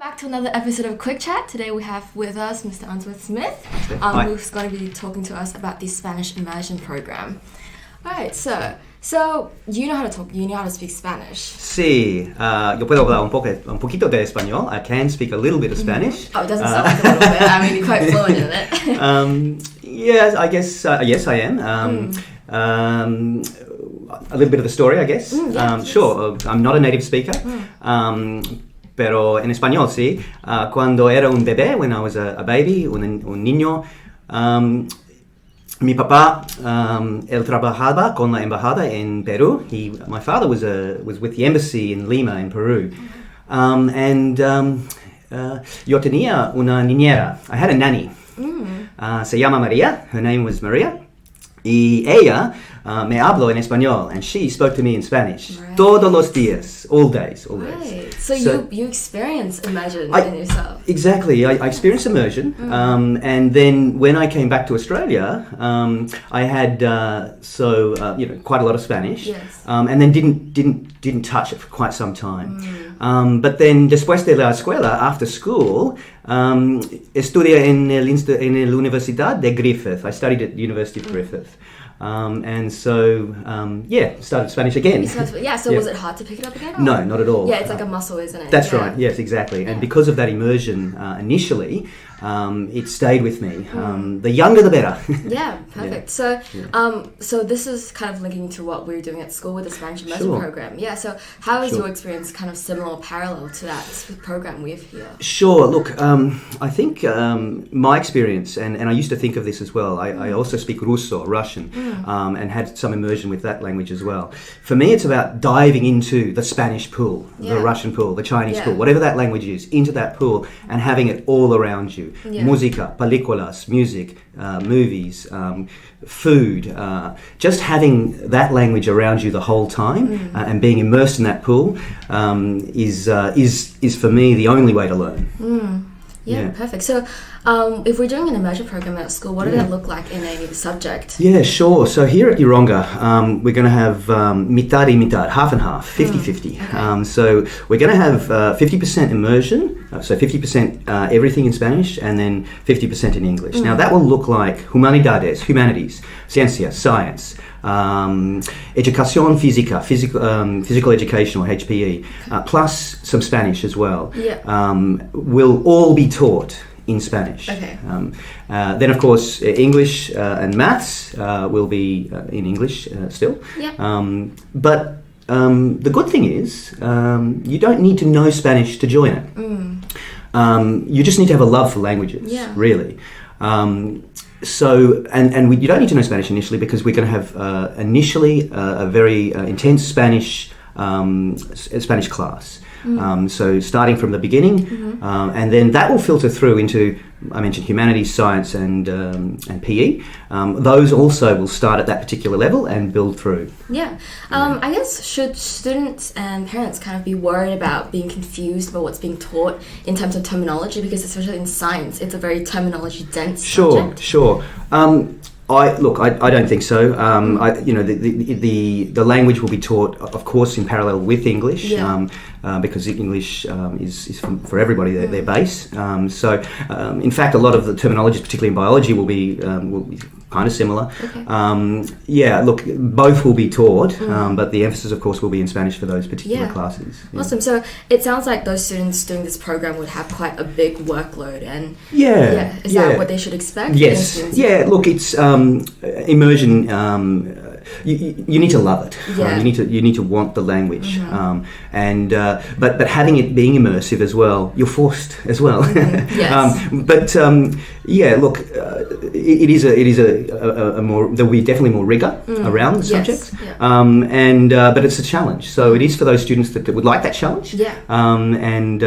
Back to another episode of Quick Chat. Today we have with us Mr. Unsworth Smith, who's going to be talking to us about the Spanish immersion program. Alright, so you know how to talk, you know how to speak Spanish. Sí, yo puedo hablar un poquito de español. I can speak a little bit of Spanish. Oh, it doesn't sound like a little bit. I mean, you're quite fluent in it. Yeah, I guess, yes, I am. A little bit of the story, I guess. Sure, I'm not a native speaker. Pero en español, sí. Cuando era un bebé, when I was a baby, un niño, mi papá, él trabajaba con la embajada en Perú. My father was with the embassy in Lima, in Peru. Yo tenía una niñera. I had a nanny. Se llama María. Her name was María. Y ella me habló en español, and she spoke to me in Spanish. Right. Todos los días, all days. Right. So you experience immersion in yourself. Exactly. I experienced immersion, and then when I came back to Australia, I had quite a lot of Spanish, yes. And then didn't touch it for quite some time. But then después de la escuela, after school, estudié en la Universidad de Griffith. I studied at the University of Griffith. Started Spanish again. Was it hard to pick it up again? Or? No, not at all. Yeah, it's like a muscle, isn't it? That's right, yes, exactly. And because of that immersion initially, it stayed with me. The younger the better. Yeah, perfect. So this is kind of linking to what we're doing at school with the Spanish immersion program. Yeah, so how is your experience kind of similar or parallel to that program we have here? Sure, look, I think my experience, and I used to think of this as well, I also speak Russo, Russian, and had some immersion with that language as well. For me, it's about diving into the Spanish pool, the Russian pool, the Chinese pool, whatever that language is, into that pool and having it all around you. Yeah. Música, películas, music, movies, food, just having that language around you the whole time and being immersed in that pool is for me the only way to learn. Yeah, perfect. So if we're doing an immersion program at school, what does that look like in a subject? Yeah, sure. So here at Yeronga, we're going to have mitad y mitad, half and half, 50-50. Okay. So we're going to have 50% immersion, so 50% everything in Spanish, and then 50% in English. Now that will look like humanities, ciencia, science, educación física, physical education or HPE, plus some Spanish as well. Yeah. Will all be taught in Spanish. Okay. Then, of course, English and maths will be in English still. Yep. But the good thing is you don't need to know Spanish to join it. You just need to have a love for languages, really. You don't need to know Spanish initially because we're going to have initially a very intense Spanish class. So starting from the beginning, and then that will filter through into, I mentioned humanities, science, and PE. Those also will start at that particular level and build through. Yeah. I guess should students and parents kind of be worried about being confused about what's being taught in terms of terminology, because especially in science, it's a very terminology dense subject. Sure. I don't think so. The language will be taught, of course, in parallel with English, because English is for everybody their base. In fact, a lot of the terminologies, particularly in biology, will be kind of similar. Okay. Both will be taught, but the emphasis, of course, will be in Spanish for those particular classes. Yeah. Awesome. So it sounds like those students doing this program would have quite a big workload, and is that what they should expect? Yes. Yeah. Look, it's immersion. You need to love it. Yeah. You need to want the language, but having it being immersive as well, you're forced as well. Yes. It is a more, there'll be definitely more rigor around the subject, but it's a challenge. So it is for those students that would like that challenge, and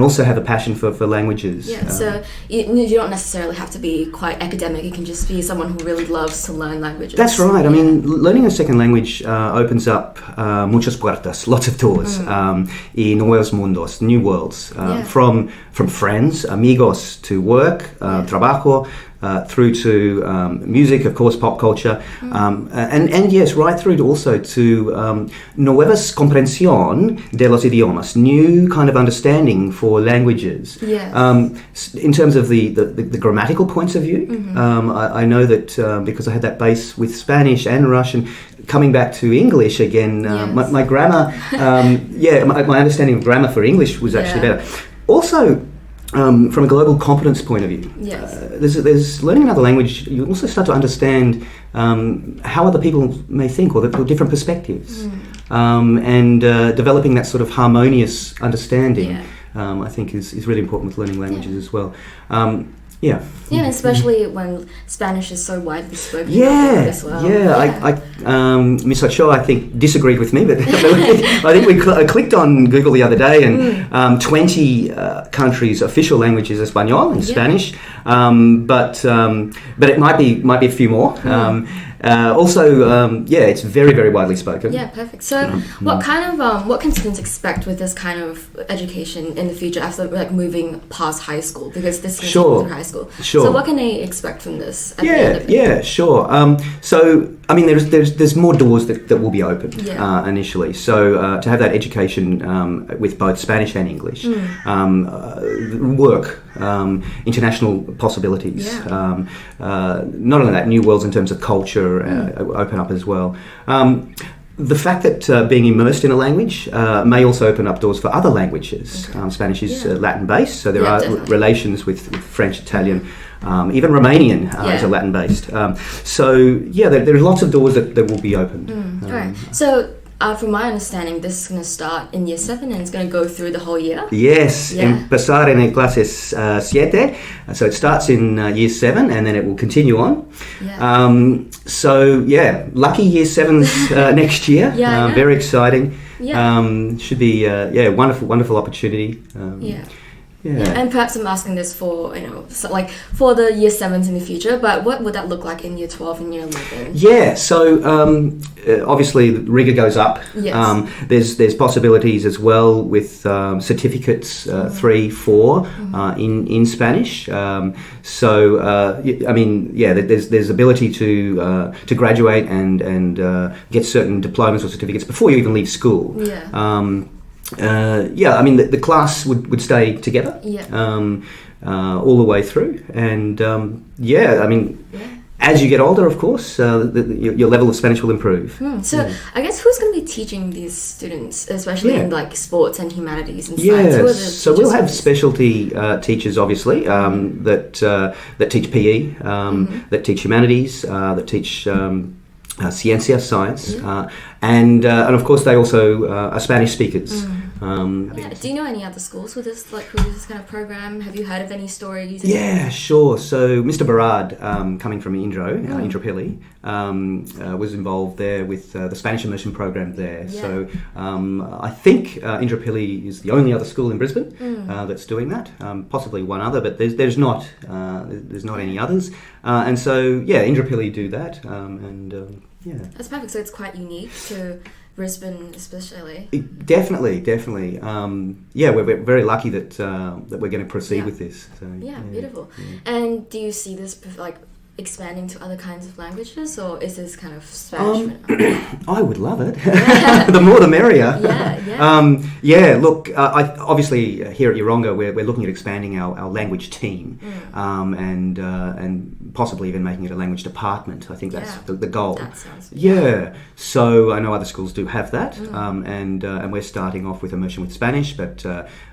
also have a passion for languages. Yeah. So you don't necessarily have to be quite academic. You can just be someone who really loves to learn languages. That's right. I mean, learning a second language opens up muchas puertas, lots of doors, y nuevos mundos, new worlds, from friends, amigos, to work, trabajo, through to music, of course, pop culture, and yes, right through to also to nuevas comprensión de los idiomas, new kind of understanding for languages. Yes. In terms of the grammatical points of view, I know that because I had that base with Spanish and Russian, coming back to English again, my grammar, my understanding of grammar for English was actually better. Also, from a global competence point of view, there's learning another language. You also start to understand how other people may think, or the different perspectives, and developing that sort of harmonious understanding. I think is really important with learning languages as well. Yeah, and especially when Spanish is so widely spoken as well. Miss Ochoa, I think, disagreed with me, but I think we clicked on Google the other day, and 20 countries' official language is Espanol and Spanish, but it might be a few more. It's very, very widely spoken. Yeah, perfect. So, what can students expect with this kind of education in the future after moving past high school? Because this is through high school. Sure. So, what can they expect from this? At the end of it? Sure. There's more doors that will be opened initially. So, to have that education with both Spanish and English, work, international possibilities. Not only that, new worlds in terms of culture open up as well. The fact that being immersed in a language may also open up doors for other languages. Spanish is Latin-based, so there are relations with French, Italian, even Romanian is a Latin-based. There are lots of doors that will be opened. All right. So, from my understanding, this is going to start in year 7 and it's going to go through the whole year? Yes, empezar en clases 7. So it starts in year 7 and then it will continue on. Lucky year 7s next year. Very exciting. Should be wonderful opportunity. And perhaps I'm asking this for for the year 7s in the future, but what would that look like in year 12 and year 11? So obviously the rigor goes up. There's possibilities as well with certificates 3, 4 in Spanish. There's ability to graduate and get certain diplomas or certificates before you even leave school. The class would stay together all the way through, and as you get older, of course, your level of Spanish will improve. I guess who's going to be teaching these students, especially in sports and humanities and science? So we'll have specialty teachers, obviously, that teach PE, that teach humanities, that teach ciencia, science, and of course they also are Spanish speakers. Do you know any other schools with this kind of program? Have you heard of any stories? Sure. So Mr. Barad, coming from Indrapilli, was involved there with the Spanish immersion program there. So I think Indrapilli is the only other school in Brisbane that's doing that. Possibly one other, but there's not any others. And so Indrapilli do that, That's perfect. So it's quite unique to Brisbane, especially. Definitely. We're very lucky that we're going to proceed with this. So, beautiful. And do you see this expanding to other kinds of languages, or is this kind of Spanish? I would love it. The more the merrier. Look, obviously here at Yeronga we're looking at expanding our language team, and possibly even making it a language department. I think that's the goal. That sounds So I know other schools do have that, and we're starting off with immersion with Spanish, but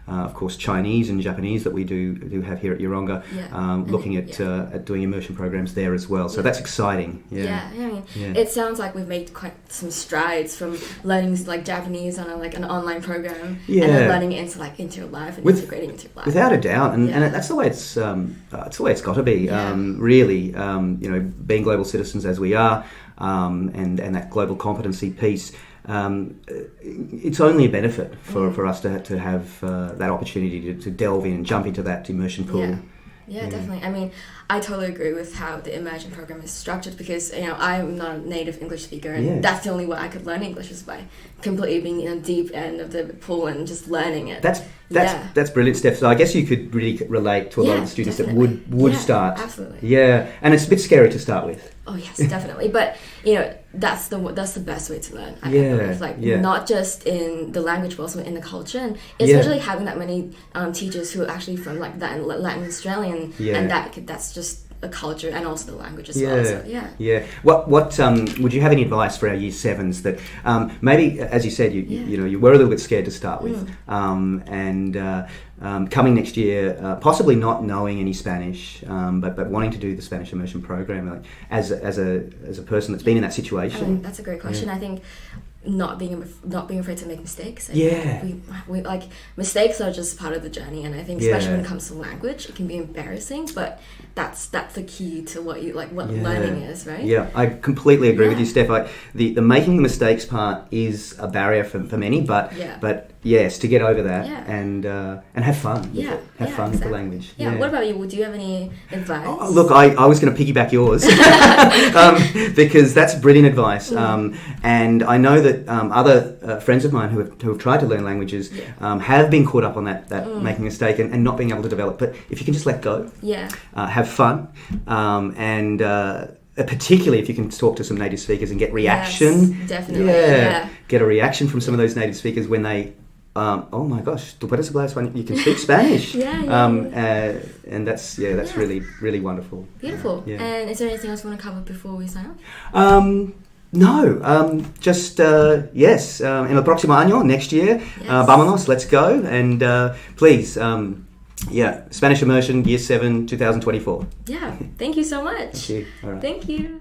of course Chinese and Japanese that we do have here at Yeronga, looking at doing immersion programs there as well. So that's exciting. It sounds like we've made quite some strides from learning Japanese on an online program and then learning it into your life and integrating into your life. Without a doubt, and that's the way it's got to be. Really, being global citizens as we are, and that global competency piece. It's only a benefit for us to have that opportunity to delve in and jump into that immersion pool. Yeah, definitely. I mean, I totally agree with how the immersion program is structured because, I'm not a native English speaker and that's the only way I could learn English is by completely being in the deep end of the pool and just learning it. That's brilliant, Steph. So I guess you could really relate to a lot of the students definitely. that would start. Absolutely. Yeah, and it's a bit scary to start with. Oh yes, definitely. But that's the best way to learn. I believe. Not just in the language, but also in the culture, and especially having that many teachers who are actually from like that Latin Australian, and that's just a culture and also the language as well. So, What would you have any advice for our year sevens that maybe, as you said, you were a little bit scared to start with, and coming next year, possibly not knowing any Spanish, but wanting to do the Spanish immersion program, like, as a person that's been in that situation? I mean, that's a great question. I think not being afraid to make mistakes. We like mistakes are just part of the journey, and I think especially when it comes to language, it can be embarrassing, but that's the key to what learning is, right? Yeah, I completely agree with you, Steph. The making the mistakes part is a barrier for many, but yes, to get over that and have fun. Have fun with the language. Yeah. What about you? Do you have any advice? Oh, look, I was going to piggyback yours because that's brilliant advice. And I know that other friends of mine who have tried to learn languages have been caught up on that making a mistake and not being able to develop. But if you can just let go, have fun, and particularly if you can talk to some native speakers and get reaction. Yes, definitely. Get a reaction from some of those native speakers when they oh my gosh, tú puedes hablar español, you can speak Spanish. And that's really, really wonderful. Beautiful. And is there anything else you want to cover before we sign off? No, just yes, en el próximo año, next year, vámonos, let's go, and please, Spanish immersion, year 7, 2024. Yeah, thank you so much. Thank you. All right. Thank you.